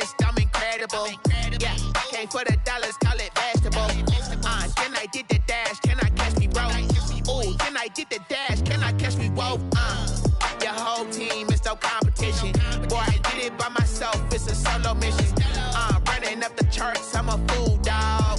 list, I'm incredible. Yeah, came for the dollars, call it vegetable. Then I did the dash, can I catch me, bro? Ooh, then I did the dash, can I catch me, whoa? Your whole team is no competition. Boy, I did it by myself, it's a solo mission. Running up the charts, I'm a fool, dog.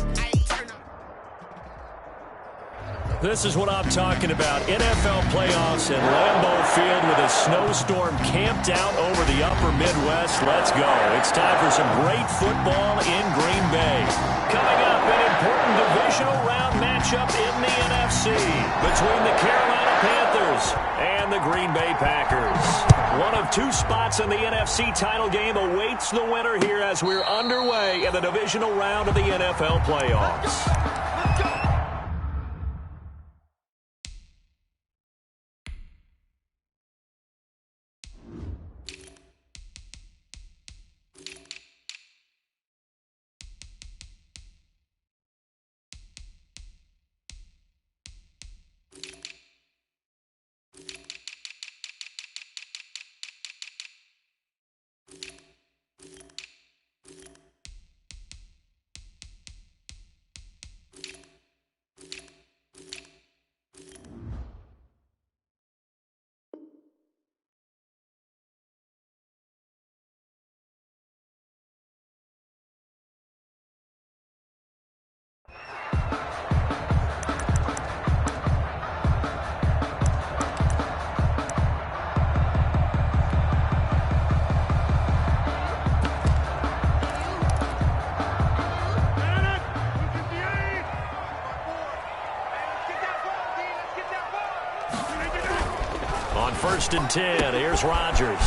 This is what I'm talking about. NFL playoffs in Lambeau Field with a snowstorm camped out over the upper Midwest. Let's go. It's time for some great football in Green Bay. Coming up, an important divisional round matchup in the NFC between the Carolina Panthers and the Green Bay Packers. One of two spots in the NFC title game awaits the winner here as we're underway in the divisional round of the NFL playoffs. First and 10. Here's Rodgers.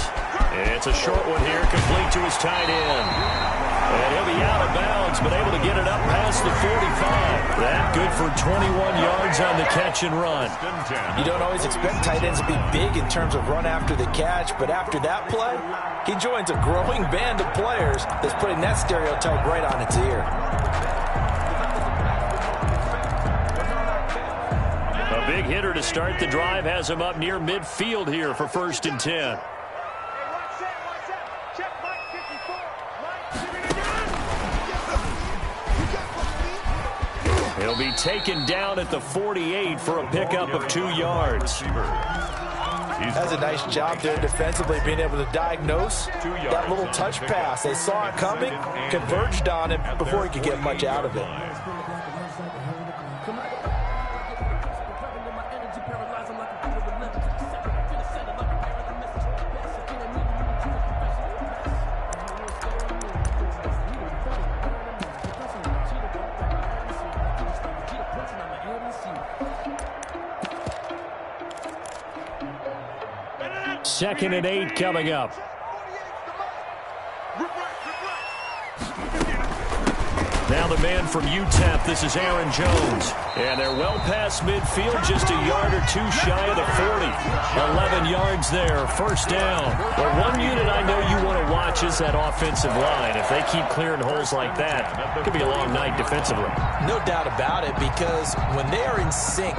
It's a short one here, complete to his tight end. And he'll be out of bounds, but able to get it up past the 45. That good for 21 yards on the catch and run. You don't always expect tight ends to be big in terms of run after the catch, but after that play, he joins a growing band of players that's putting that stereotype right on its ear. Big hitter to start the drive has him up near midfield here for first and 10. He'll be taken down at the 48 for a pickup of 2 yards. That's a nice job there defensively, being able to diagnose that little touch pass. They saw it coming, converged on him before he could get much out of it. Second and 8 coming up. Now the man from UTEP, this is Aaron Jones. And they're well past midfield, just a yard or two shy of the 40. 11 yards there, first down. But one unit I know you want to watch is that offensive line. If they keep clearing holes like that, it could be a long night defensively. No doubt about it, because when they are in sync,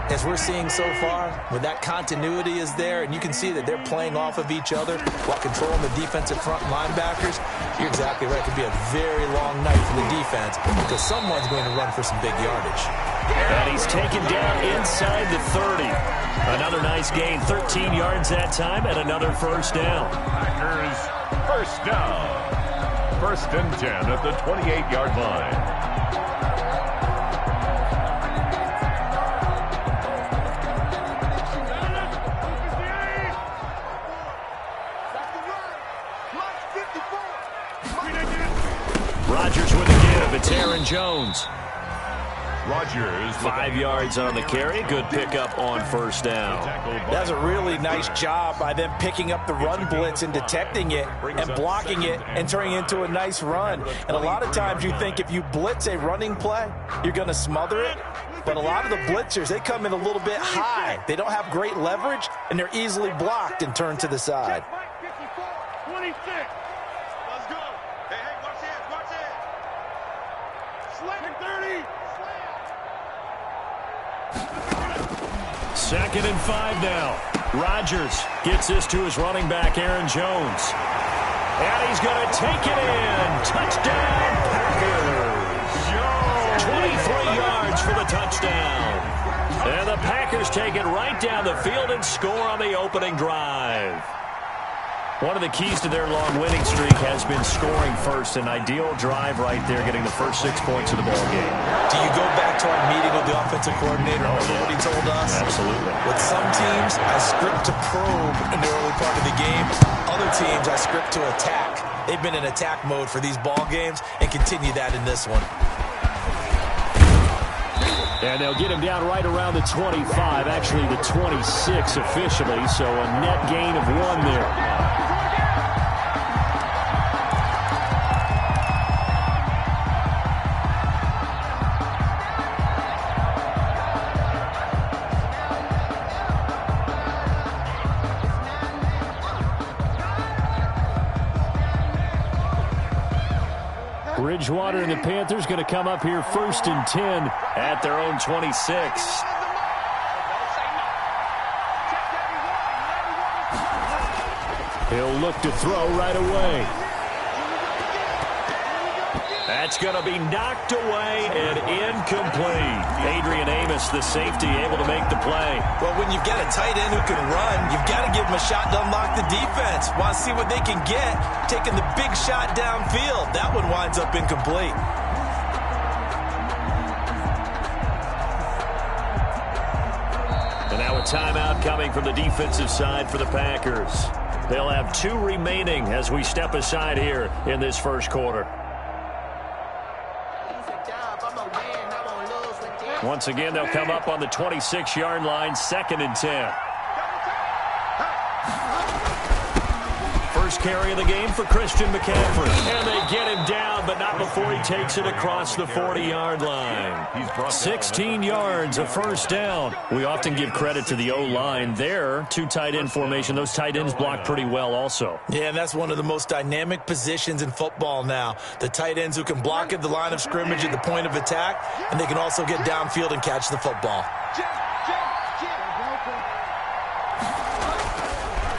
as we're seeing so far, when that continuity is there, and you can see that they're playing off of each other while controlling the defensive front linebackers, you're exactly right. It could be a very long night for the defense because someone's going to run for some big yardage. And he's taken down inside the 30. Another nice gain, 13 yards that time, and another first down. Packers, first down. First and 10 at the 28-yard line. Rodgers with a give. It's Aaron Jones. Rodgers 5 yards on the carry. Good pickup on first down. That's a really nice job by them picking up the run blitz and detecting it and blocking it and turning it into a nice run. And a lot of times you think if you blitz a running play, you're going to smother it. But a lot of the blitzers, they come in a little bit high. They don't have great leverage, and they're easily blocked and turned to the side. 26. Let's go. Hey, watch this. Slam 30. Second and 5 now. Rodgers gets this to his running back, Aaron Jones. And he's going to take it in. Touchdown, Packers. 23 yards for the touchdown. And the Packers take it right down the field and score on the opening drive. One of the keys to their long winning streak has been scoring first. An ideal drive right there, getting the first 6 points of the ball game. Do you go back to our meeting with the offensive coordinator? Remember what he told us? Absolutely. With some teams, I script to probe in the early part of the game. Other teams, I script to attack. They've been in attack mode for these ball games and continue that in this one. And they'll get him down right around the 25, actually the 26 officially, so a net gain of 1 there. Bridgewater and the Panthers going to come up here 1st and 10 at their own 26. He'll look to throw right away. That's going to be knocked away and incomplete. Adrian Amos, the safety, able to make the play. Well, when you've got a tight end who can run, you've got to give him a shot to unlock the defense. Want to see what they can get, taking the big shot downfield. That one winds up incomplete. And now a timeout coming from the defensive side for the Packers. They'll have 2 remaining as we step aside here in this first quarter. Once again, they'll come up on the 26-yard line, 2nd and 10. First carry of the game for Christian McCaffrey. And they get him down, but not before he takes it across the 40-yard line. 16 yards, a first down. We often give credit to the O-line there. 2 tight end formation. Those tight ends block pretty well also. Yeah, and that's one of the most dynamic positions in football now. The tight ends who can block at the line of scrimmage at the point of attack, and they can also get downfield and catch the football.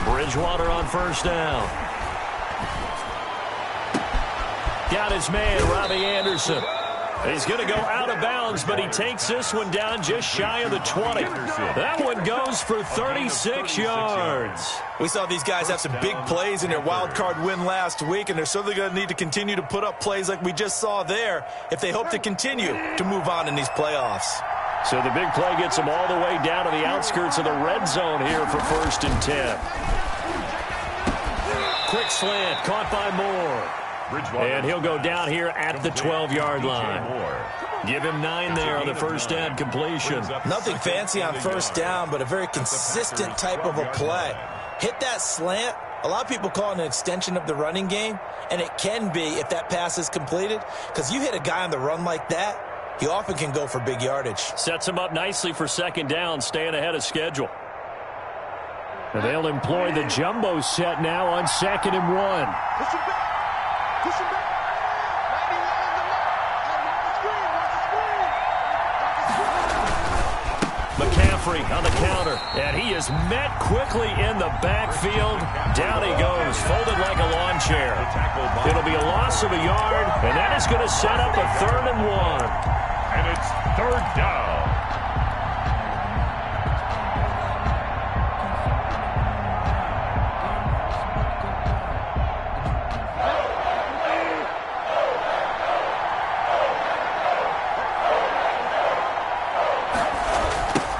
Bridgewater on first down. Got his man, Robbie Anderson. He's going to go out of bounds, but he takes this one down just shy of the 20. That one goes for 36 yards. We saw these guys have some big plays in their wild card win last week, and they're certainly going to need to continue to put up plays like we just saw there if they hope to continue to move on in these playoffs. So the big play gets them all the way down to the outskirts of the red zone here for 1st and 10. Quick slant, caught by Moore. And he'll go down here at the 12-yard line. Give him 9 there on the first down completion. Nothing fancy on first down, but a very consistent type of a play. Hit that slant. A lot of people call it an extension of the running game, and it can be if that pass is completed, because you hit a guy on the run like that, he often can go for big yardage. Sets him up nicely for 2nd down, staying ahead of schedule. And they'll employ the jumbo set now on 2nd and 1. McCaffrey on the counter, and he is met quickly in the backfield. Down he goes, folded like a lawn chair. It'll be a loss of a yard, and that is going to set up a 3rd and 1. And it's 3rd down.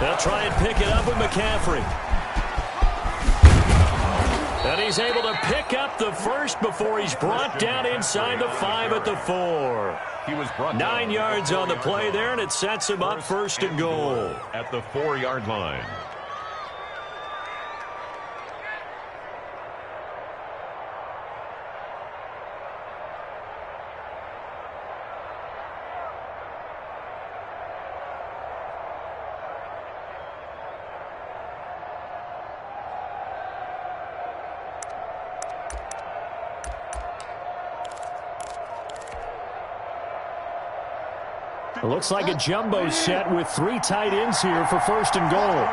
They'll try and pick it up with McCaffrey. And he's able to pick up the first before he's brought down inside the 5 at the 4. He was brought 9 yards on the play there, and it sets him up 1st and goal. At the 4-yard line. It looks like a jumbo set with 3 tight ends here for 1st and goal.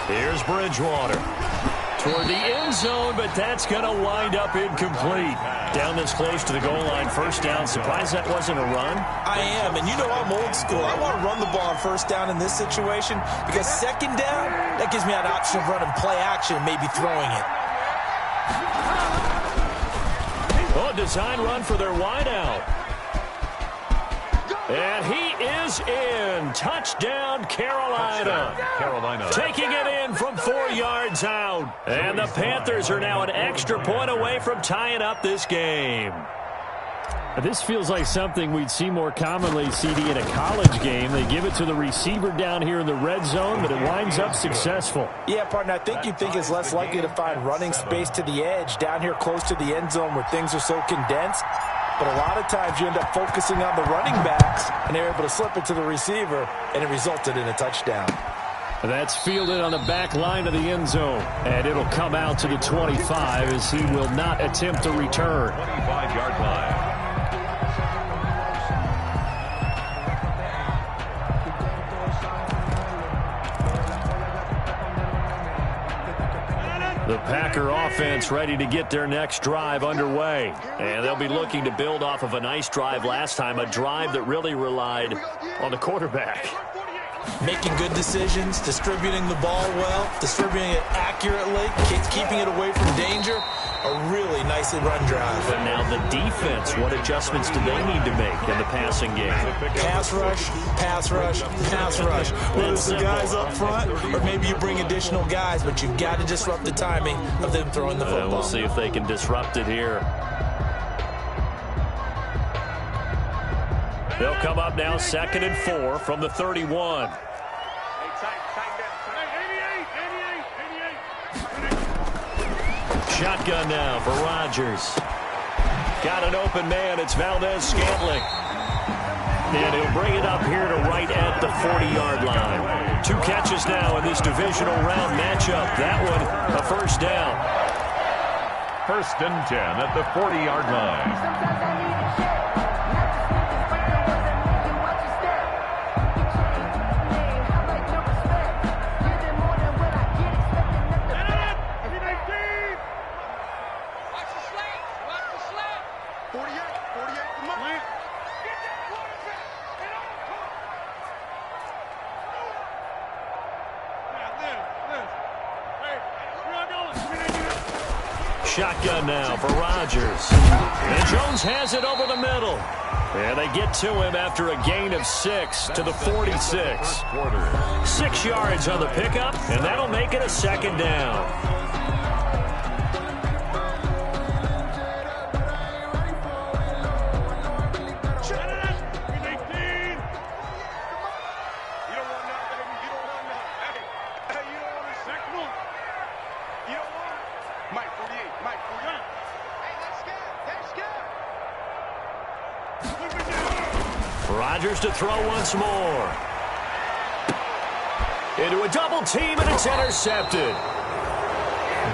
Here's Bridgewater. toward the end zone, but that's going to wind up incomplete. Down this close to the goal line, first down. Surprised that wasn't a run? I am, and you know I'm old school. I want to run the ball on first down in this situation because second down, that gives me an option of running play action and maybe throwing it. Oh, design run for their wideout. And he is in. Touchdown, Carolina. Taking it in from 4 yards out. And the Panthers are now an extra point away from tying up this game. This feels like something we'd see more commonly, CD, in a college game. They give it to the receiver down here in the red zone, but it winds up successful. Yeah, partner, I think you'd think it's less likely to find running space to the edge down here close to the end zone where things are so condensed. But a lot of times you end up focusing on the running backs, and they're able to slip it to the receiver, and it resulted in a touchdown. That's fielded on the back line of the end zone, and it'll come out to the 25 as he will not attempt to return. 25-yard line. The Packer offense ready to get their next drive underway. And they'll be looking to build off of a nice drive last time, a drive that really relied on the quarterback. Making good decisions, distributing the ball well, distributing it accurately, keeping it away from danger. A really nicely run drive. But now the defense, what adjustments do they need to make in the passing game? Pass rush, pass rush, pass rush. Whether it's the guys up front or maybe you bring additional guys, but you've got to disrupt the timing of them throwing the football. We'll see if they can disrupt it here. They'll come up now 2nd and 4 from the 31. Shotgun now for Rodgers. Got an open man. It's Valdez-Scantling. And he'll bring it up here to right at the 40-yard line. 2 catches now in this divisional round matchup. That one a first down. 1st and 10 at the 40-yard line. Shotgun now for Rodgers. And Jones has it over the middle. And they get to him after a gain of 6 to the 46. 6 yards on the pickup, and that'll make it a 2nd down. Rodgers to throw once more. Into a double team, and it's intercepted.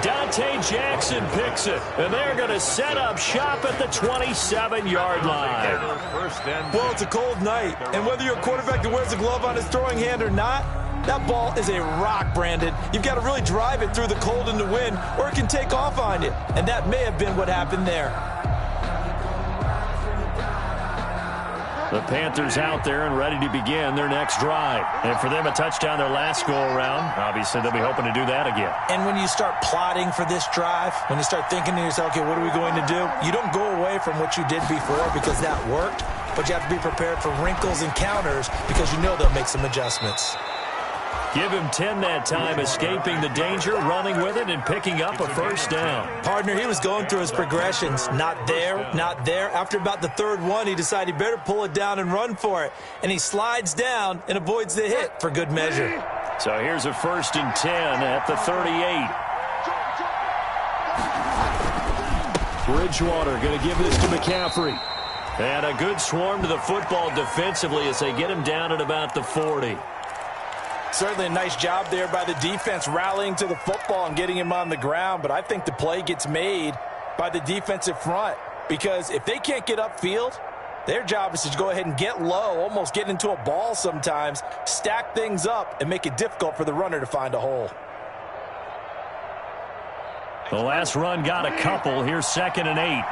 Dante Jackson picks it, and they're going to set up shop at the 27-yard line. Well, it's a cold night, and whether you're a quarterback that wears a glove on his throwing hand or not, that ball is a rock, Brandon. You've got to really drive it through the cold and the wind, or it can take off on you, and that may have been what happened there. The Panthers out there and ready to begin their next drive. And for them, a touchdown their last go-around. Obviously, they'll be hoping to do that again. And when you start plotting for this drive, when you start thinking to yourself, okay, what are we going to do? You don't go away from what you did before because that worked, but you have to be prepared for wrinkles and counters because you know they'll make some adjustments. Give him 10 that time, escaping the danger, running with it, and picking up a first down. Partner, he was going through his progressions. Not there, not there. After about the 3rd one, he decided he better pull it down and run for it. And he slides down and avoids the hit for good measure. So here's a 1st and 10 at the 38. Bridgewater going to give this to McCaffrey. And a good swarm to the football defensively as they get him down at about the 40. Certainly a nice job there by the defense rallying to the football and getting him on the ground, but I think the play gets made by the defensive front because if they can't get upfield, their job is to go ahead and get low, almost get into a ball sometimes, stack things up, and make it difficult for the runner to find a hole. The last run got a couple. Here's 2nd and 8.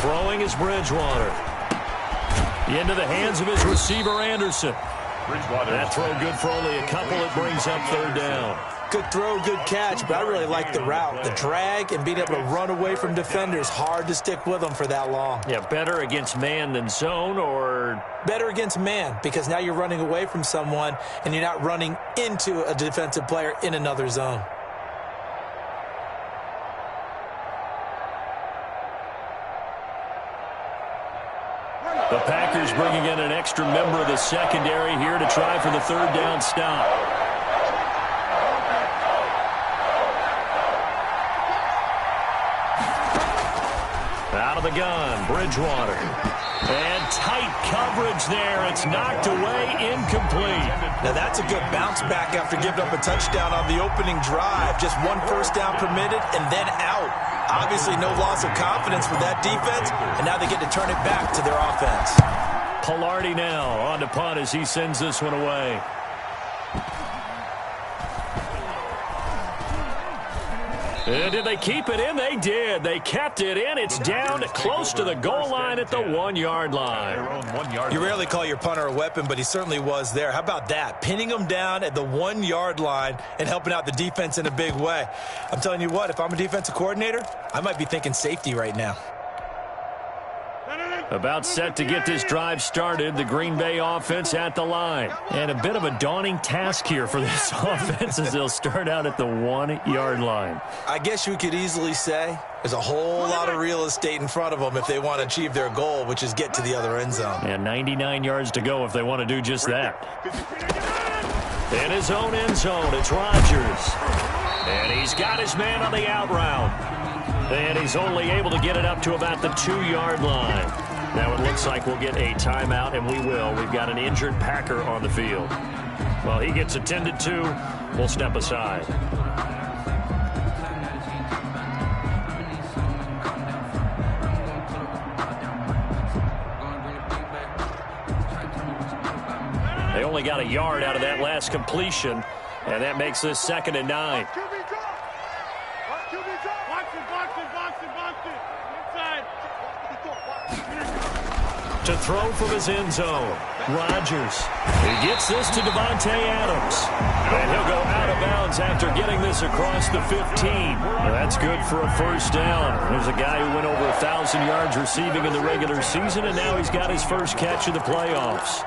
Throwing is Bridgewater. Into the hands of his receiver, Anderson. That throw good for only a couple. It brings up 3rd down. Good throw, good catch, but I really like the route. The drag and being able to run away from defenders. Hard to stick with them for that long. Yeah, better against man than zone, or? Better against man, because now you're running away from someone and you're not running into a defensive player in another zone. The Packers bringing in an extra member of the secondary here to try for the 3rd down stop. Out of the gun, Bridgewater. And tight coverage there. It's knocked away, incomplete. Now that's a good bounce back after giving up a touchdown on the opening drive. Just 1 first down permitted and then out. Obviously no loss of confidence with that defense, and now they get to turn it back to their offense. Pilardi now on to punt as he sends this one away. And did they keep it in? They did. They kept it in. It's down close to the goal line at the 1-yard line. You rarely call your punter a weapon, but he certainly was there. How about that? Pinning him down at the 1-yard line and helping out the defense in a big way. I'm telling you what, if I'm a defensive coordinator, I might be thinking safety right now. About set to get this drive started, the Green Bay offense at the line. And a bit of a daunting task here for this offense as they'll start out at the 1-yard line. I guess you could easily say there's a whole lot of real estate in front of them if they want to achieve their goal, which is get to the other end zone. And 99 yards to go if they want to do just that. In his own end zone, it's Rodgers. And he's got his man on the out route. And he's only able to get it up to about the 2-yard line. Now it looks like we'll get a timeout, and we will. We've got an injured Packer on the field. Well, he gets attended to. We'll step aside. They only got a yard out of that last completion, and that makes this 2nd and 9. To throw from his end zone, Rodgers. He gets this to Devontae Adams. And he'll go out of bounds after getting this across the 15. Well, that's good for a 1st down. There's a guy who went over 1,000 yards receiving in the regular season, and now he's got his first catch in the playoffs.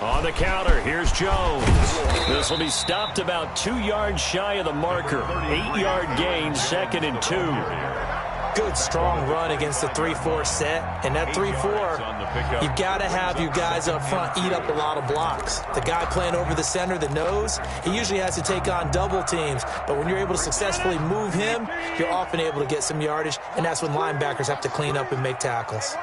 On the counter, here's Jones. This will be stopped about 2 yards shy of the marker. 8-yard gain, 2nd and 2. Good, strong run against the 3-4 set. And that 3-4, you've got to have you guys up front eat up a lot of blocks. The guy playing over the center, the nose, he usually has to take on double teams. But when you're able to successfully move him, you're often able to get some yardage. And that's when linebackers have to clean up and make tackles.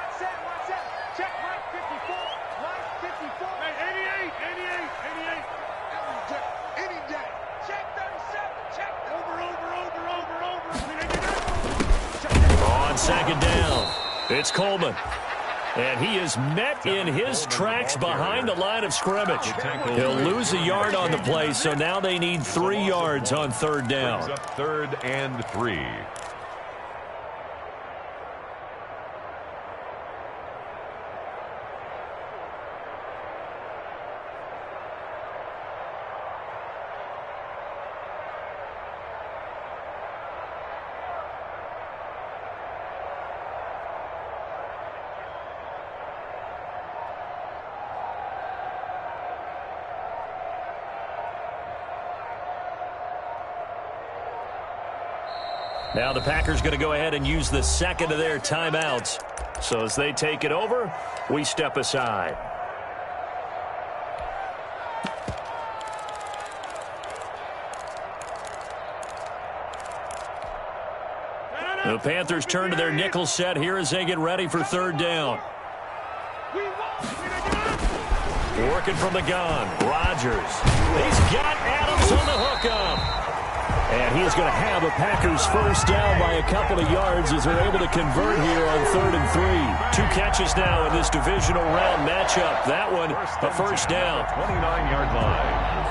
Second down. It's Coleman. And he is met in his tracks behind the line of scrimmage. He'll lose a yard on the play, so now they need 3 yards on 3rd down. 3rd and 3. Now the Packers going to go ahead and use the 2nd of their timeouts. So as they take it over, we step aside. The Panthers turn to their nickel set here as they get ready for third down. Working from the gun, Rodgers. He's got Adams on the hookup. And he is going to have a Packers first down by a couple of yards as they're able to convert here on 3rd and 3. 2 catches now in this divisional round matchup. That one, a first down. 29-yard line.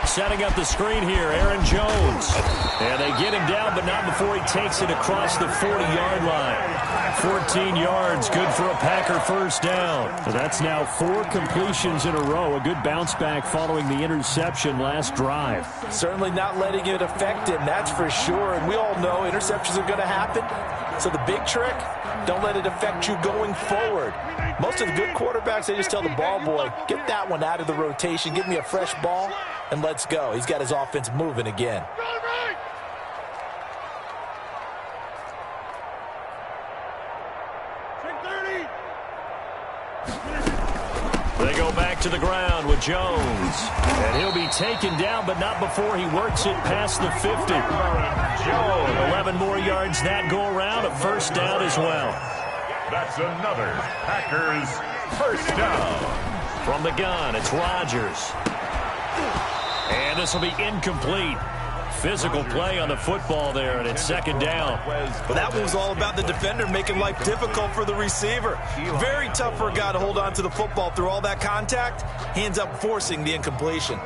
Setting up the screen here, Aaron Jones. And they get him down, but not before he takes it across the 40-yard line. 14 yards, good for a Packer first down. So that's now 4 completions in a row. A good bounce back following the interception last drive. Certainly not letting it affect him, that's for sure. And we all know interceptions are going to happen. So the big trick, don't let it affect you going forward. Most of the good quarterbacks, they just tell the ball boy, get that one out of the rotation, give me a fresh ball, and let's go. He's got his offense moving again. They go back to the ground with Jones. And he'll be taken down, but not before he works it past the 50. Jones, 11 more yards that go around, a first down as well. That's another Packers first down. From the gun, it's Rodgers. And this will be incomplete. Physical play on the football there, and it's second down. Well, that one was all about the defender making life difficult for the receiver. Very tough for a guy to hold on to the football through all that contact. He ends up forcing the incompletion.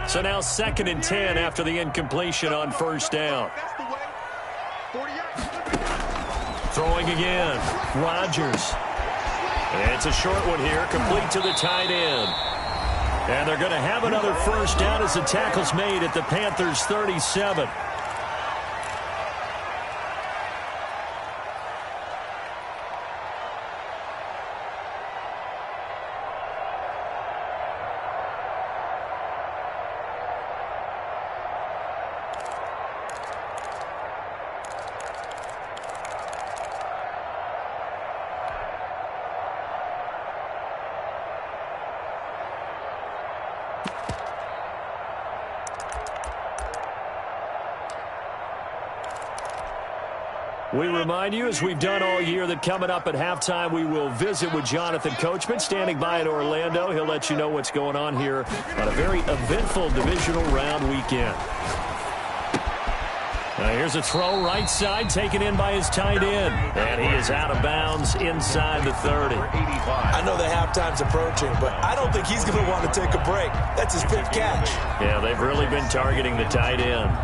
So now 2nd and 10 after the incompletion on first down. Throwing again, Rodgers. And it's a short one here, complete to the tight end. And they're going to have another first down as the tackle's made at the Panthers' 37. We remind you, as we've done all year, that coming up at halftime, we will visit with Jonathan Coachman, standing by in Orlando. He'll let you know what's going on here on a very eventful divisional round weekend. Now here's a throw right side, taken in by his tight end. And he is out of bounds inside the 30. I know the halftime's approaching, but I don't think he's going to want to take a break. That's his 5th catch. Yeah, they've really been targeting the tight end.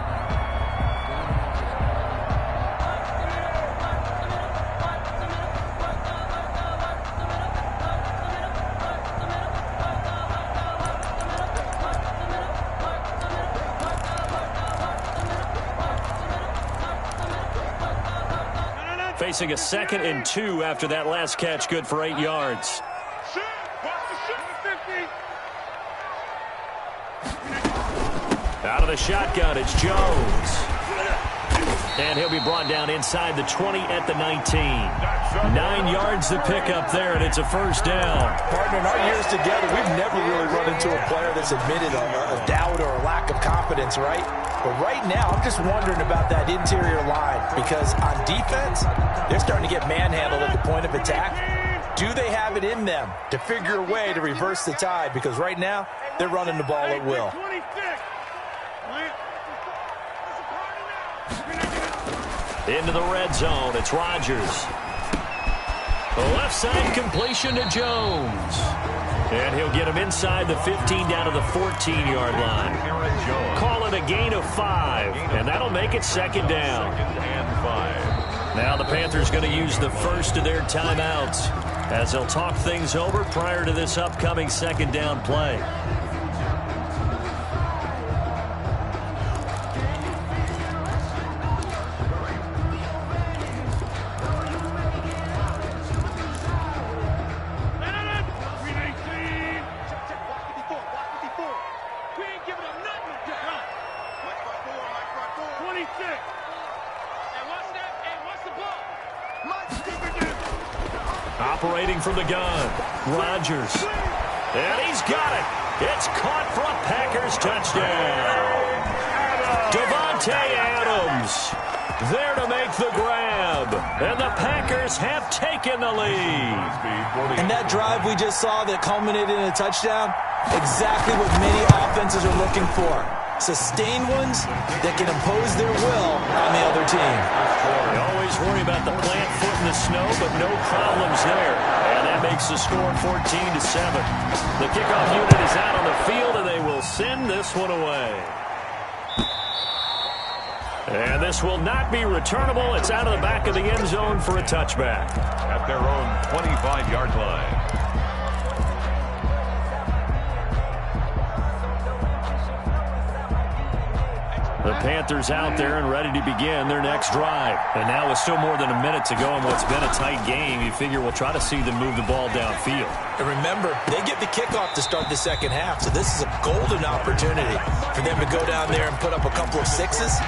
Facing a 2nd and 2 after that last catch, good for 8 yards. Out of the shotgun, it's Jones. And he'll be brought down inside the 20 at the 19. 9 yards to pick up there, and it's a first down. Partner, in our years together, we've never really run into a player that's admitted a doubt or a lack of confidence, right? But right now, I'm just wondering about that interior line, because on defense, they're starting to get manhandled at the point of attack. Do they have it in them to figure a way to reverse the tide? Because right now, they're running the ball at will. Into the red zone, it's Rodgers. The left side completion to Jones. And he'll get him inside the 15 down to the 14-yard line. Call it a gain of 5, and that'll make it second down. Now the Panthers going to use the first of their timeouts as they'll talk things over prior to this upcoming second down play. Operating from the gun, Rodgers. And he's got it. It's caught for a Packers touchdown. Davante Adams there to make the grab. And the Packers have taken the lead. And that drive we just saw that culminated in a touchdown, exactly what many offenses are looking for. Sustained ones that can impose their will on the other team. They always worry about the plant foot in the snow, but no problems there. And that makes the score 14-7. The kickoff unit is out on the field, and they will send this one away. And this will not be returnable. It's out of the back of the end zone for a touchback. At their own 25-yard line. The Panthers out there and ready to begin their next drive. And now with still more than a minute to go in what's been a tight game, you figure we'll try to see them move the ball downfield. And remember, they get the kickoff to start the second half, so this is a golden opportunity for them to go down there and put up a couple of sixes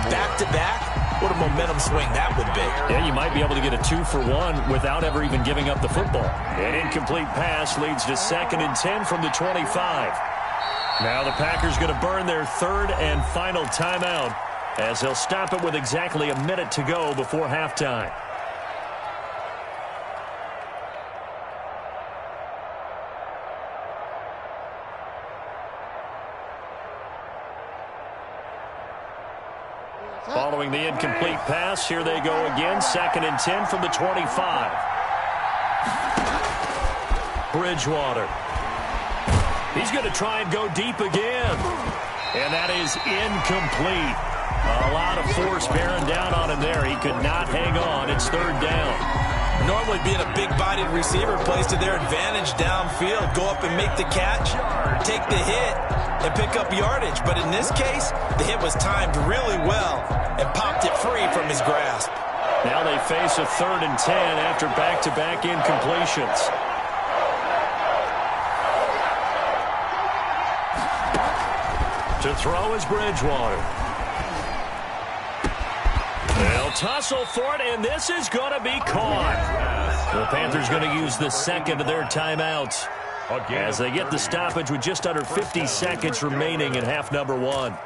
back-to-back. What a momentum swing that would be. Yeah, you might be able to get a 2-for-1 without ever even giving up the football. An incomplete pass leads to 2nd and 10 from the 25. Now the Packers going to burn their third and final timeout as they'll stop it with exactly a minute to go before halftime. Following the incomplete pass, here they go again. 2nd and 10 from the 25. Bridgewater. He's going to try and go deep again. And that is incomplete. A lot of force bearing down on him there. He could not hang on. It's 3rd down. Normally being a big-bodied receiver plays to their advantage downfield. Go up and make the catch, take the hit, and pick up yardage. But in this case, the hit was timed really well and popped it free from his grasp. Now they face a 3rd and 10 after back-to-back incompletions. To throw is Bridgewater. They'll tussle for it, and this is going to be caught. The Panthers going to use the second of their timeouts as they get the stoppage with just under 50 seconds remaining in half number 1.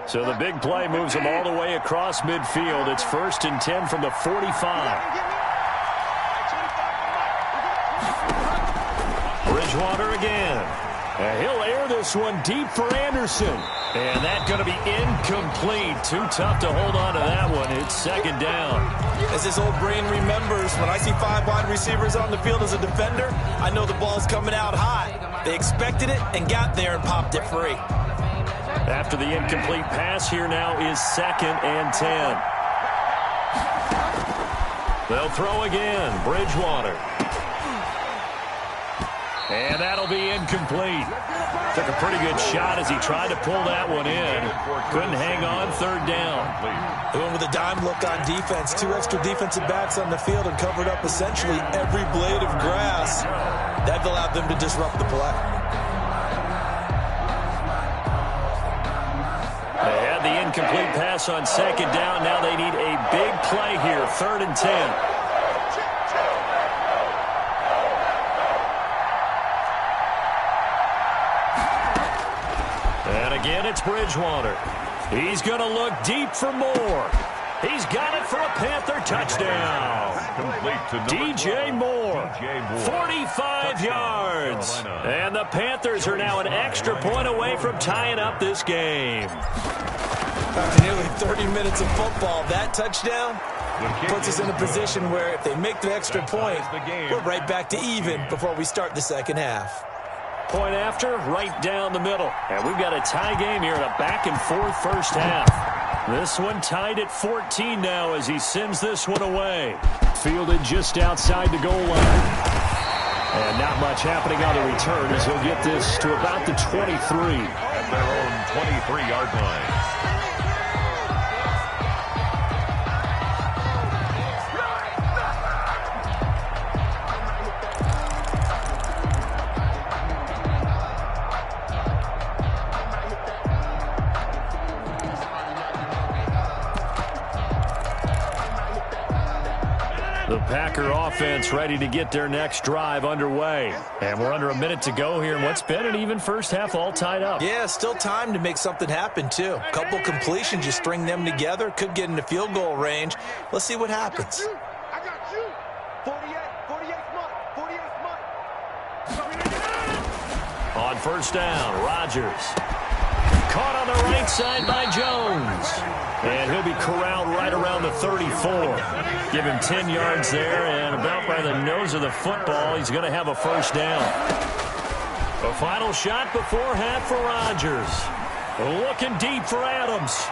So the big play moves them all the way across midfield. It's 1st and 10 from the 45. Bridgewater again. And he'll air this one deep for Anderson. And that's going to be incomplete. Too tough to hold on to that one. It's 2nd down. As this old brain remembers, when I see 5 wide receivers on the field as a defender, I know the ball's coming out high. They expected it and got there and popped it free. After the incomplete pass, here now is 2nd and 10. They'll throw again. Bridgewater. And that'll be incomplete. Took a pretty good shot as he tried to pull that one in. Couldn't hang on. 3rd down. They went with a dime look on defense. 2 extra defensive backs on the field and covered up essentially every blade of grass. That allowed them to disrupt the play. They had the incomplete pass on 2nd down. Now they need a big play here. 3rd and 10. And again, it's Bridgewater. He's going to look deep for more. He's got it for a Panther touchdown. DJ Moore, 45 yards. And the Panthers are now an extra point away from tying up this game. After nearly 30 minutes of football, that touchdown puts us in a position where if they make the extra point, we're right back to even before we start the second half. Point after, right down the middle. And we've got a tie game here in a back-and-forth first half. This one tied at 14 now as he sends this one away. Fielded just outside the goal line. And not much happening on the return as he'll get this to about the 23. At their own 23-yard line. Packer offense ready to get their next drive underway. And we're under a minute to go here in what's been an even first half, all tied up. Yeah, still time to make something happen, too. A couple completions, you string them together, could get into field goal range. Let's see what happens. I got you. 48 month. On first down, Rodgers. Caught on the right side by Jones. And he'll be corralled right around the 34. Give him 10 yards there, and about by the nose of the football, he's going to have a first down. A final shot before half for Rodgers. Looking deep for Adams.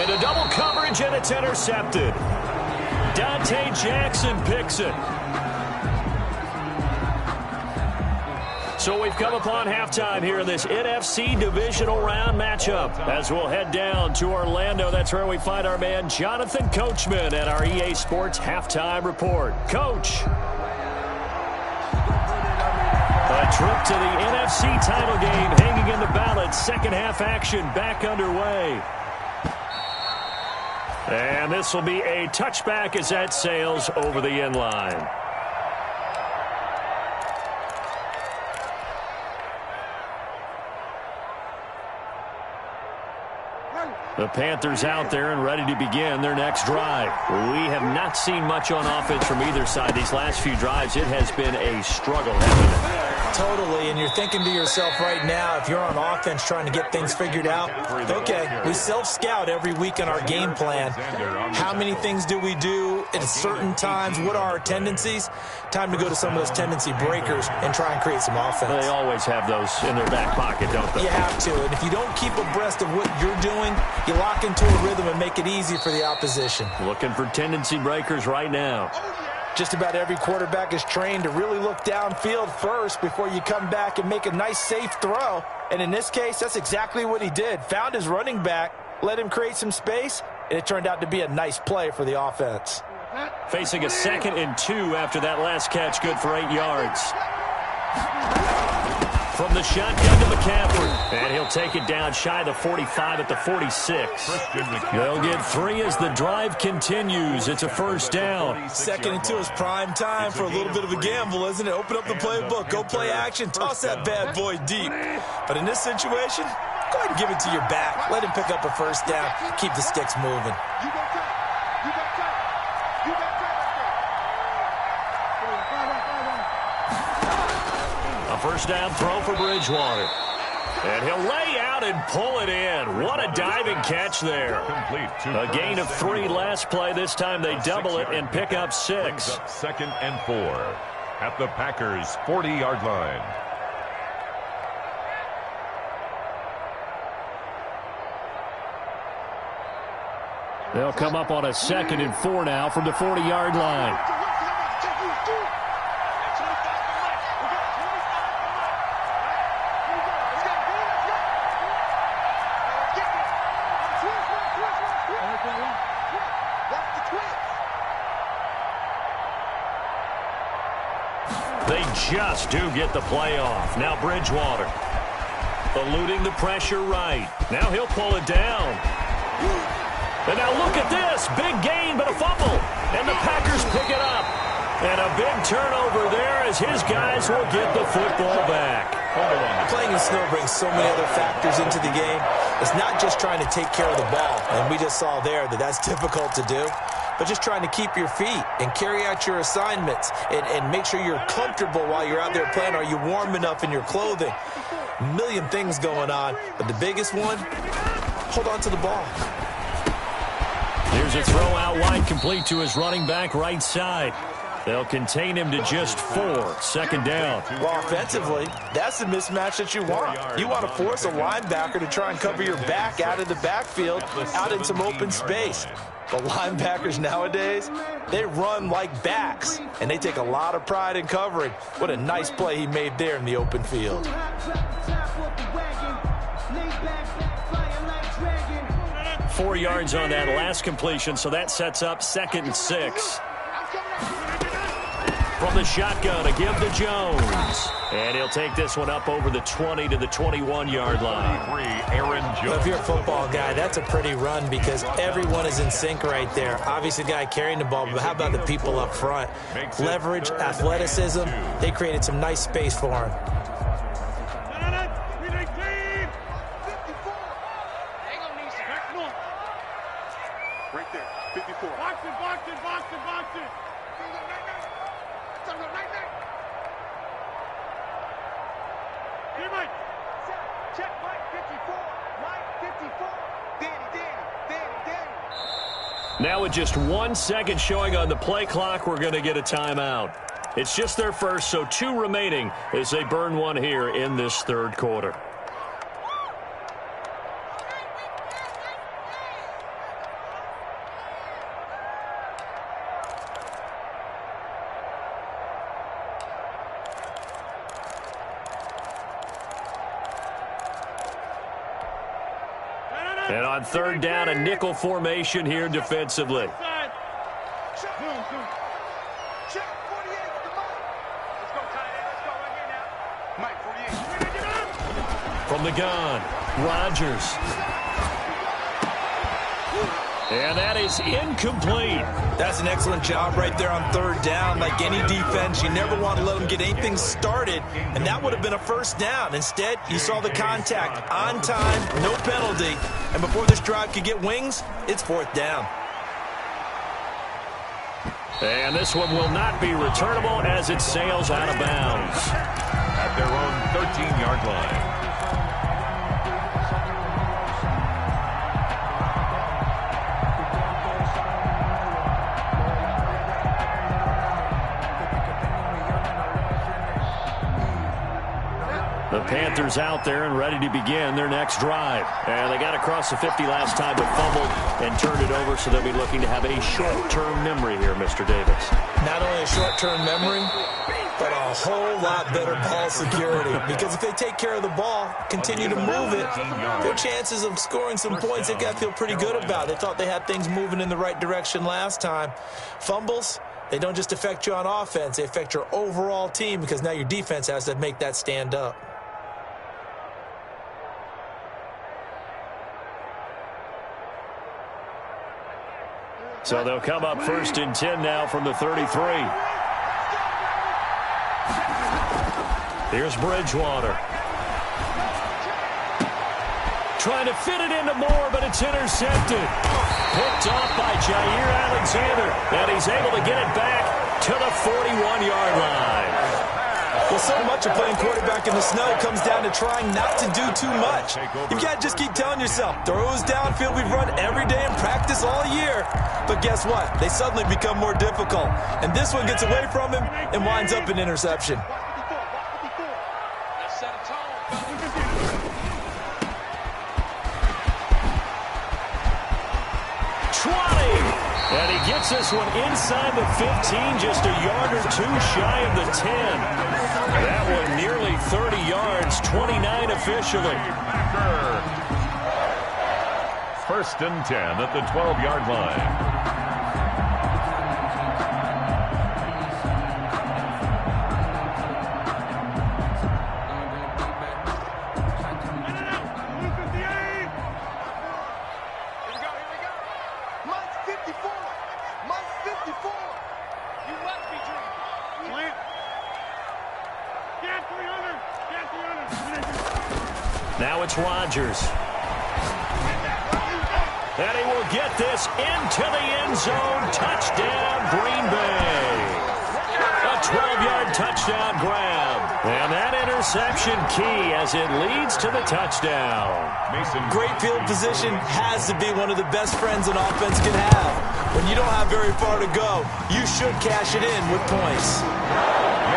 Into double coverage, and it's intercepted. Dante Jackson picks it. So we've come upon halftime here in this NFC divisional round matchup. As we'll head down to Orlando, that's where we find our man Jonathan Coachman at our EA Sports Halftime Report. Coach. A trip to the NFC title game hanging in the balance. Second half action back underway. And this will be a touchback as that sails over the end line. The Panthers out there and ready to begin their next drive. We have not seen much on offense from either side these last few drives. It has been a struggle, hasn't it? Totally, and you're thinking to yourself right now, if you're on offense trying to get things figured out, okay, we self-scout every week in our game plan. How many things do we do at certain times? What are our tendencies? Time to go to some of those tendency breakers and try and create some offense. They always have those in their back pocket, don't they? You have to, and if you don't keep abreast of what you're doing, you lock into a rhythm and make it easy for the opposition. Looking for tendency breakers right now. Just about every quarterback is trained to really look downfield first before you come back and make a nice, safe throw. And in this case, that's exactly what he did. Found his running back, let him create some space, and it turned out to be a nice play for the offense. Facing a 2nd and 2 after that last catch, good for 8 yards. From the shotgun to McCaffrey. And he'll take it down shy of the 45 at the 46. They'll get 3 as the drive continues. It's a first down. 2nd and 2 is prime time for a little bit of a gamble, isn't it? Open up the playbook, go play action, toss that bad boy deep. But in this situation, go ahead and give it to your back. Let him pick up a first down. Keep the sticks moving. First down throw for Bridgewater. And he'll lay out and pull it in. What a diving catch there. A gain of 3 last play. This time they double it and pick up 6. 2nd and 4 at the Packers' 40-yard line. They'll come up on a 2nd and 4 now from the 40-yard line. They just do get the play off. Now Bridgewater eluding the pressure right. Now he'll pull it down. And now look at this. Big gain, but a fumble. And the Packers pick it up. And a big turnover there as his guys will get the football back. Playing in snow brings so many other factors into the game. It's not just trying to take care of the ball. And we just saw there that that's difficult to do. But just trying to keep your feet and carry out your assignments and make sure you're comfortable while you're out there playing. Are you warm enough in your clothing? A million things going on. But the biggest one, hold on to the ball. Here's a throw out wide, complete to his running back right side. They'll contain him to just 4. 2nd down. Well, offensively, that's the mismatch that you want. You want to force a linebacker to try and cover your back out of the backfield, out in some open space. The linebackers nowadays, they run like backs, and they take a lot of pride in covering. What a nice play he made there in the open field. 4 yards on that last completion, so that sets up 2nd and 6. from the shotgun, a give to Jones. And he'll take this one up over the 20 to the 21-yard line. Aaron Jones. Well, if you're a football guy, that's a pretty run because everyone is in sync right there. Obviously, the guy carrying the ball, but how about the people up front? Leverage, athleticism, they created some nice space for him. Right there, 54. Box it. Check Mike 54. Mike 54. Danny. Now with just 1 second showing on the play clock, we're going to get a timeout. It's just their first, so 2 remaining as they burn one here in this third quarter. And on third down, a nickel formation here defensively. From the gun, Rodgers. And that is incomplete. That's an excellent job right there on third down. Like any defense, you never want to let them get anything started, and that would have been a first down. Instead, you saw the contact on time, no penalty, and before this drive could get wings, it's fourth down. And this one will not be returnable as it sails out of bounds. At their own 13-yard line. The Panthers out there and ready to begin their next drive. And they got across the 50 last time but fumbled and turned it over, so they'll be looking to have a short-term memory here, Mr. Davis. Not only a short-term memory, but a whole lot better ball security. Because if they take care of the ball, continue to move it, their chances of scoring some points, they got to feel pretty good about. They thought they had things moving in the right direction last time. Fumbles, they don't just affect you on offense, they affect your overall team because now your defense has to make that stand up. So they'll come up first and 10 now from the 33. Here's Bridgewater. Trying to fit it into Moore, but it's intercepted. Picked off by Jair Alexander. And he's able to get it back to the 41-yard line. Well, so much of playing quarterback in the snow comes down to trying not to do too much. You've got to just keep telling yourself, throws downfield we've run every day in practice all year. But guess what? They suddenly become more difficult. And this one gets away from him and winds up an interception. And he gets this one inside the 15, just a yard or two shy of the 10. That one nearly 30 yards, 29 officially. First and 10 at the 12-yard line. Now it's Rodgers. And he will get this into the end zone. Touchdown, Green Bay. A 12-yard touchdown grab. And that interception key as it leads to the touchdown. Great field position has to be one of the best friends an offense can have. When you don't have very far to go, you should cash it in with points.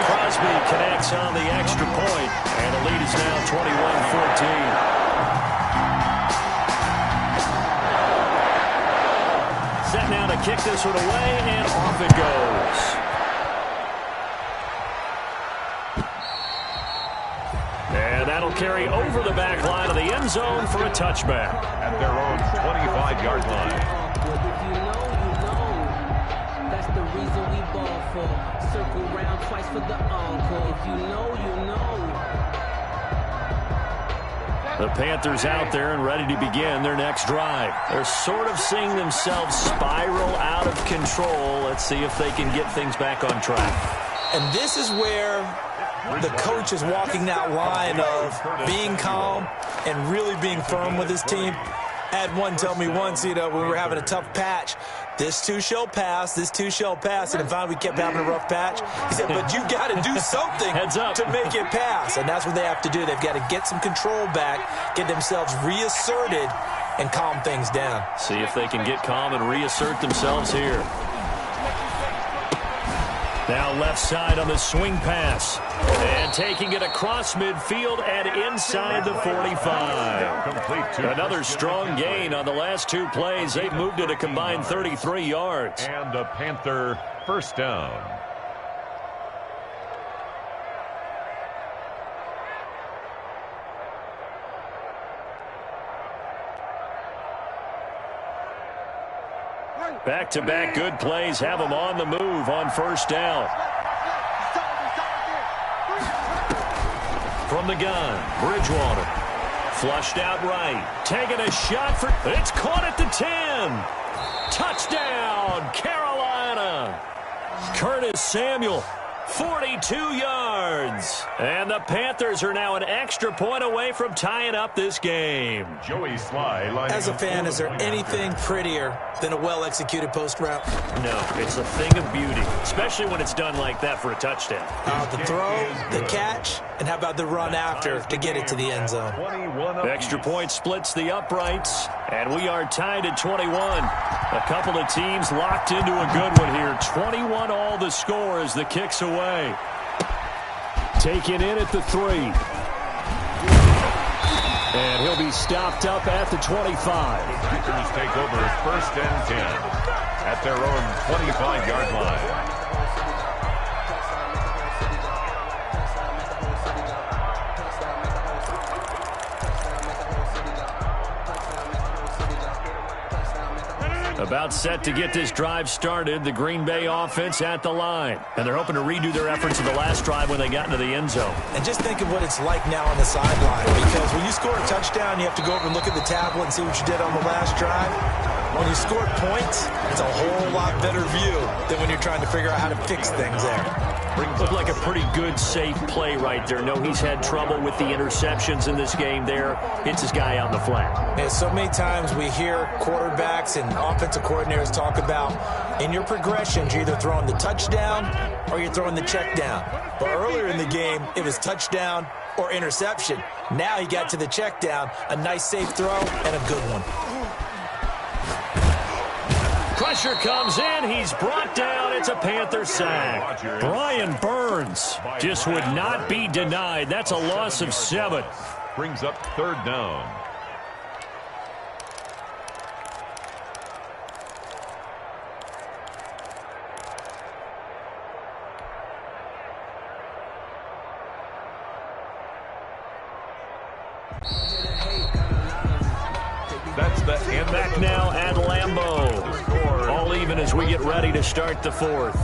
Crosby connects on the extra point, and the lead is now 21-14. Set now to kick this one away, and off it goes. And that'll carry over the back line of the end zone for a touchback. At their own 25-yard line. That's the reason we ball for. Circle round twice for the encore. If you know, you know. The Panthers out there and ready to begin their next drive. They're sort of seeing themselves spiral out of control. Let's see if they can get things back on track. And this is where the coach is walking that line of being calm and really being firm with his team. I had one tell me once, when we were having a tough patch, this too shall pass, this too shall pass. And finally we kept having a rough patch. He said, but you got to do something to make it pass. And that's what they have to do. They've got to get some control back, get themselves reasserted, and calm things down. See if they can get calm and reassert themselves here. Now left side on the swing pass. And taking it across midfield and inside the 45. Another strong gain on the last two plays. They've moved it a combined 33 yards. And a Panther first down. Back-to-back good plays have them on the move on first down. From the gun, Bridgewater. Flushed out right. Taking a shot for... It's caught at the 10. Touchdown, Carolina. Curtis Samuel, 42 yards. And the Panthers are now an extra point away from tying up this game. Joey Sly. As a fan, is there anything prettier than a well-executed post route? No, it's a thing of beauty, especially when it's done like that for a touchdown. The throw, the catch, and how about the run after to get it to the end zone? Extra point splits the uprights, and we are tied at 21. A couple of teams locked into a good one here. 21 all the score as the kick's away. Taken in at the 3. And he'll be stopped up at the 25. Panthers take over first and 10 at their own 25-yard line. About set to get this drive started, the Green Bay offense at the line. And they're hoping to redo their efforts in the last drive when they got into the end zone. And just think of what it's like now on the sideline, because when you score a touchdown, you have to go over and look at the tablet and see what you did on the last drive. When you score points, it's a whole lot better view than when you're trying to figure out how to fix things there. Looked like a pretty good, safe play right there. No, he's had trouble with the interceptions in this game there. Hits his guy out in the flat. Yeah, so many times we hear quarterbacks and offensive coordinators talk about in your progressions, you're either throwing the touchdown or you're throwing the check down. But earlier in the game, it was touchdown or interception. Now he got to the check down, a nice safe throw, and a good one. Pressure comes in. He's brought down. It's a Panther sack. Brian Burns just would not be denied. That's a loss of 7. Brings up third down. That's the hand back now at Lambeau. All even as we get ready to start the fourth.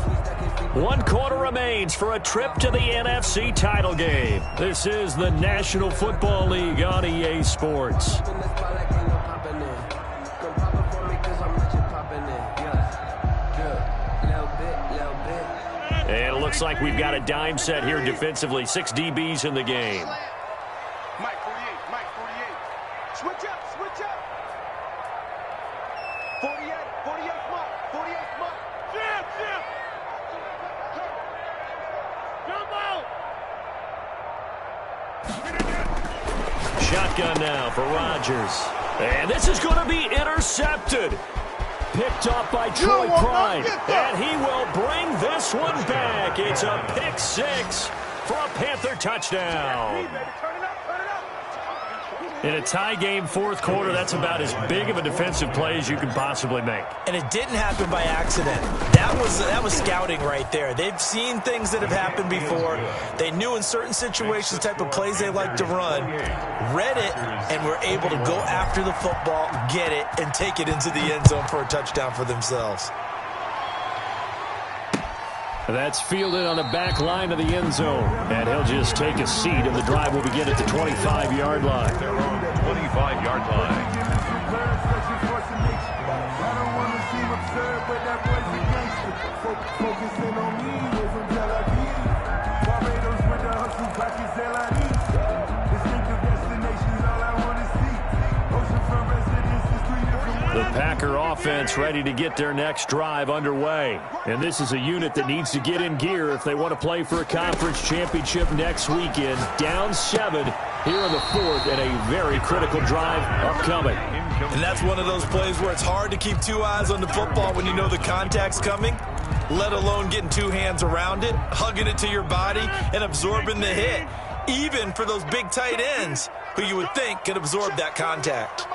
1 quarter remains for a trip to the NFC title game. This is the National Football League on EA Sports. And it looks like we've got a dime set here defensively. 6 DBs in the game. Mike 48, Mike 48. Switch up, switch up. 48, 48 Mike, 48 Mike. Jim, Jim. Jump out. Shotgun now for Rodgers. And this is going to be intercepted. Picked up by Troy Pride. And he will bring this one back. It's a pick 6 for a Panther touchdown. In a tie game fourth quarter, that's about as big of a defensive play as you can possibly make. And it didn't happen by accident. That was scouting right there. They've seen things that have happened before. They knew in certain situations the type of plays they like to run, read it, and were able to go after the football, get it, and take it into the end zone for a touchdown for themselves. That's fielded on the back line of the end zone. And he'll just take a seat, and the drive will begin at the 25-yard line. Their own 25-yard line. The Packer offense ready to get their next drive underway. And this is a unit that needs to get in gear if they want to play for a conference championship next weekend. Down 7 here in the 4th, and a very critical drive upcoming. And that's one of those plays where it's hard to keep two eyes on the football when you know the contact's coming, let alone getting two hands around it, hugging it to your body, and absorbing the hit, even for those big tight ends who you would think could absorb that contact.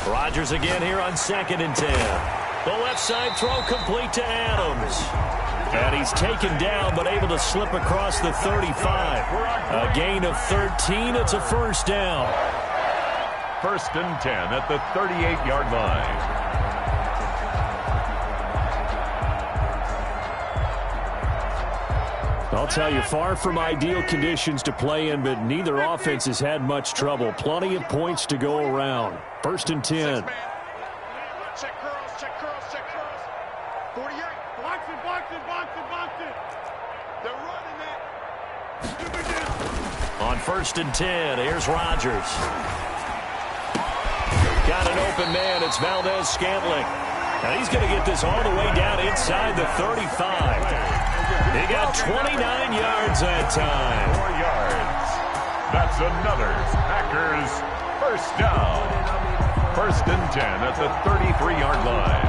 Rodgers again here on 2nd and 10. The left side throw complete to Adams. And he's taken down but able to slip across the 35. A gain of 13. It's a first down. 1st and 10 at the 38-yard line. I'll tell you, far from ideal conditions to play in, but neither offense has had much trouble. Plenty of points to go around. 1st and 10. Check curls, check curls, check curls. 48. Box it, box it, box it, box it. They're running it. On 1st and 10, here's Rodgers. Got an open man. It's Valdez-Scantling. And he's going to get this all the way down inside the 35. He got 29 yards that time. 4 yards. That's another Packers first down. 1st and 10 at the 33-yard line.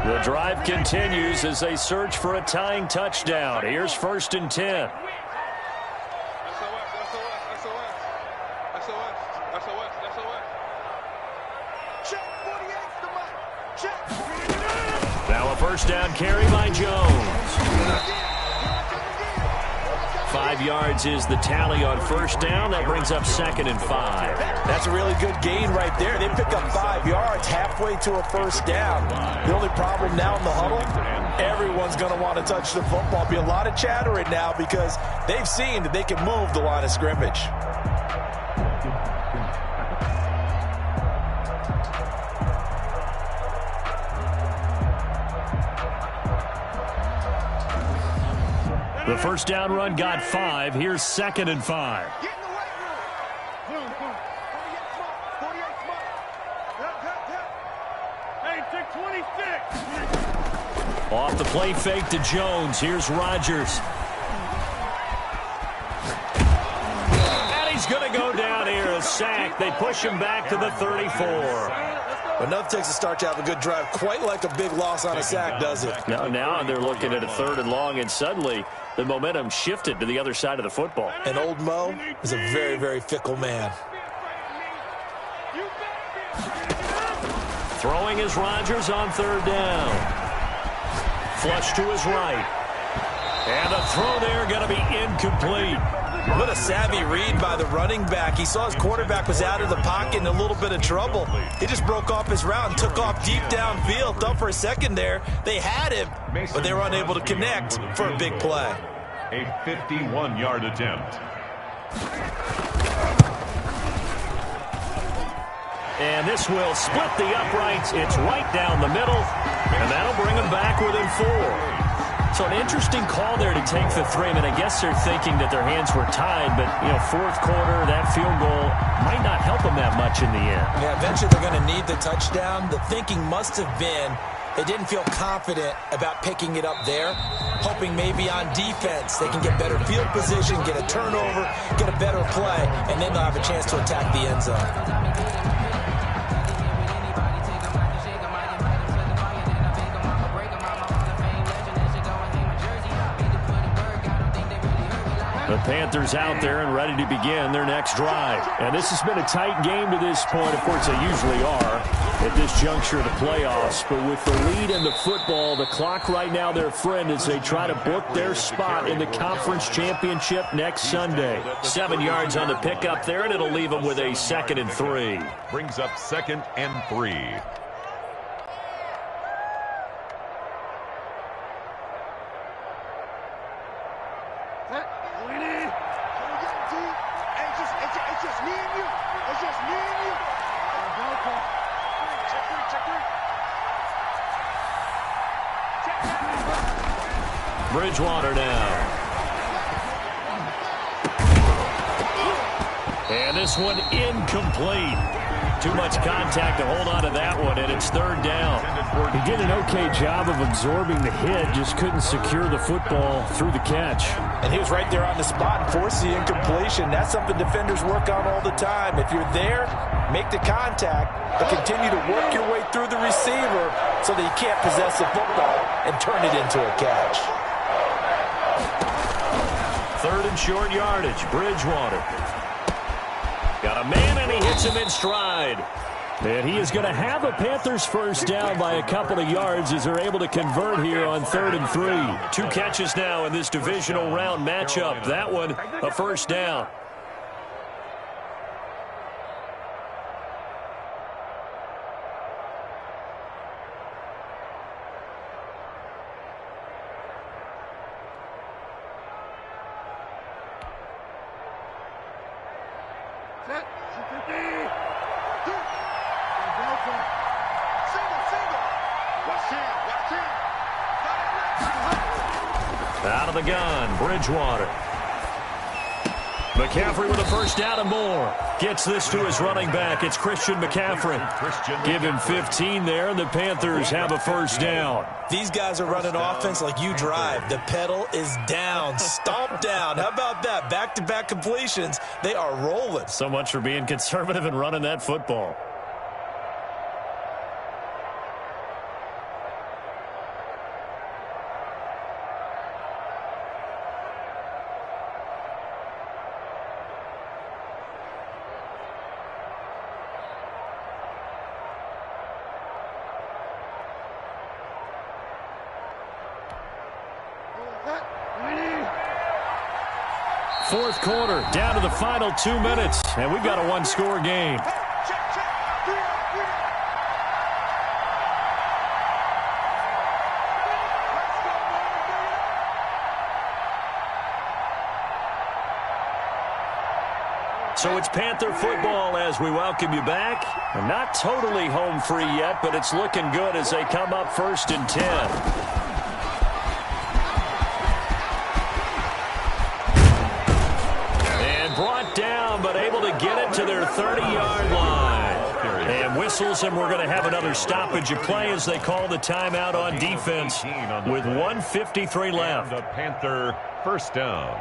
The drive continues as they search for a tying touchdown. Here's 1st and 10. Now a first down carry by Jones. 5 yards is the tally on first down. That brings up 2nd and 5. That's a really good gain right there. They pick up 5 yards halfway to a first down. The only problem now in the huddle, everyone's going to want to touch the football. Be a lot of chattering now because they've seen that they can move the line of scrimmage. The first down run got 5. Here's 2nd and 5. Get in the right room. Boom, boom. 48 smart. Hey, 626. Off the play fake to Jones. Here's Rodgers. And he's going to go down here. A sack. They push him back to the 34. Enough takes to start to have a good drive. Quite like a big loss on a sack, does it? Now they're looking at a 3rd and long, and suddenly the momentum shifted to the other side of the football. And old Mo is a very, very fickle man. Throwing is Rodgers on 3rd down. Flush to his right. And the throw there going to be incomplete. What a savvy read by the running back. He saw his quarterback was out of the pocket in a little bit of trouble. He just broke off his route and took off deep downfield. Thought for a second there they had him, but they were unable to connect for a big play. A 51-yard attempt. And this will split the uprights. It's right down the middle, and that'll bring them back within 4. So an interesting call there to take the 3. I mean, I guess they're thinking that their hands were tied, but, 4th quarter, that field goal might not help them that much in the end. Yeah, eventually they're going to need the touchdown. The thinking must have been they didn't feel confident about picking it up there, hoping maybe on defense they can get better field position, get a turnover, get a better play, and then they'll have a chance to attack the end zone. The Panthers out there and ready to begin their next drive. And this has been a tight game to this point. Of course, they usually are at this juncture of the playoffs. But with the lead in the football, the clock right now their friend as they try to book their spot in the conference championship next Sunday. 7 yards on the pickup there, and it'll leave them with a 2nd and 3. Brings up 2nd and 3. It's just me and you. It's just me and you. Check three. Bridgewater now. And this one incomplete. Too much contact to hold on to that one, and it's third down. He did an okay job of absorbing the hit, just couldn't secure the football through the catch. And he was right there on the spot and forced the incompletion. That's something defenders work on all the time. If you're there, make the contact, but continue to work your way through the receiver so that you can't possess the football and turn it into a catch. Third and short yardage, Bridgewater. Got a man, and he hits him in stride. And he is going to have a Panthers first down by a couple of yards as they're able to convert here on 3rd and 3. 2 catches now in this divisional round matchup. That one, a first down. Out of the gun, Bridgewater. McCaffrey with a first down and more. Gets this to his running back. It's Christian McCaffrey. Give him 15 there, and the Panthers have a first down. These guys are running offense like you drive. The pedal is down, stomp down. How about that? Back-to-back completions. They are rolling. So much for being conservative and running that football. Fourth quarter, down to the final 2 minutes, and we've got a one-score game. So it's Panther football as we welcome you back. And not totally home free yet, but it's looking good as they come up 1st and 10. Brought down, but able to get it to their 30-yard line. And whistles, and we're going to have another stoppage of play as they call the timeout on defense with 1:53 left. The Panther first down.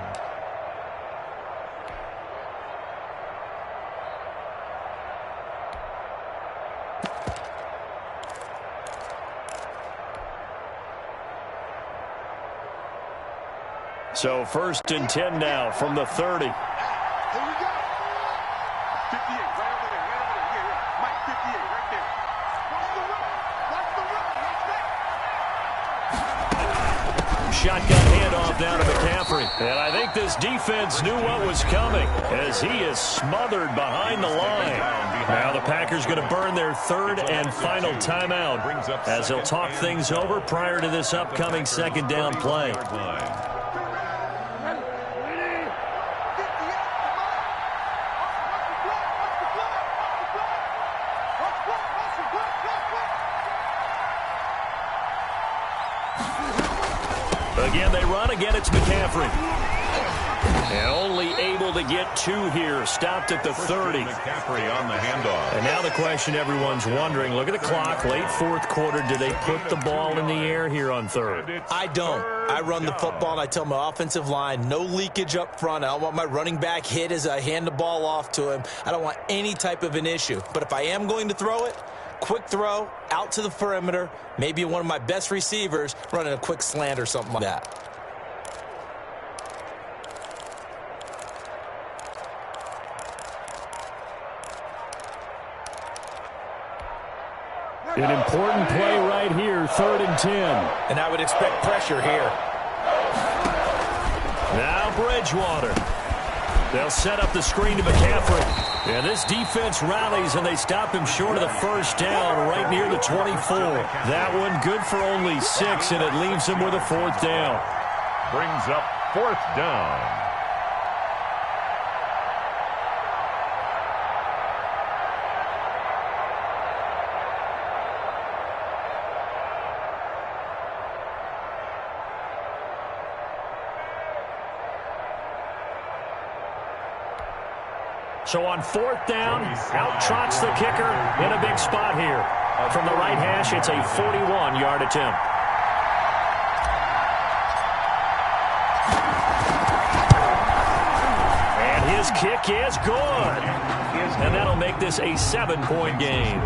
So 1st and 10 now from the 30. Here we go. 58, right over there, Yeah. Mike, 58, right there. Watch the run. Shotgun handoff down to McCaffrey. And I think this defense knew what was coming as he is smothered behind the line. Now the Packers going to burn their 3rd and final timeout as they'll talk things over prior to this upcoming 2nd down play. Again, they run. Again, it's McCaffrey. And only able to get 2 here. Stopped at the 30. McCaffrey on the handoff. And now the question everyone's wondering, look at the clock, late 4th quarter. Do they put the ball in the air here on 3rd? I don't. I run the football, and I tell my offensive line, no leakage up front. I don't want my running back hit as I hand the ball off to him. I don't want any type of an issue. But if I am going to throw it, quick throw, out to the perimeter, maybe one of my best receivers running a quick slant or something like that. An important play right here, 3rd and 10. And I would expect pressure here. Now Bridgewater. They'll set up the screen to McCaffrey. And this defense rallies, and they stop him short of the first down right near the 24. That one good for only 6, and it leaves him with a 4th down. Brings up 4th down. So on 4th down, out trots the kicker in a big spot here. From the right hash, it's a 41-yard attempt. And his kick is good. And that'll make this a 7-point game.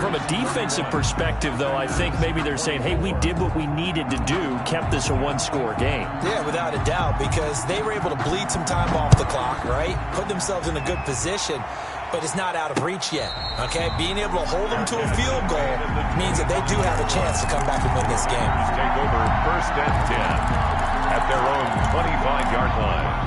From a defensive perspective, though, I think maybe they're saying, hey, we did what we needed to do, kept this a 1-score game. Yeah, without a doubt, because they were able to bleed some time off the clock, right? Put themselves in a good position, but it's not out of reach yet, okay? Being able to hold them to a field goal means that they do have a chance to come back and win this game. Take over 1st and 10 at their own 25-yard line.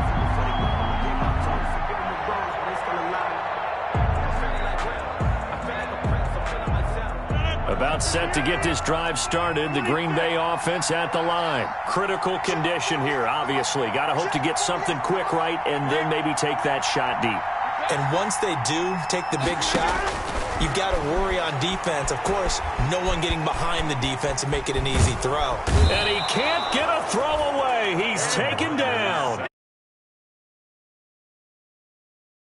About set to get this drive started. The Green Bay offense at the line. Critical condition here, obviously. Got to hope to get something quick right and then maybe take that shot deep. And once they do take the big shot, you've got to worry on defense. Of course, no one getting behind the defense and make it an easy throw. And he can't get a throw away. He's taken down.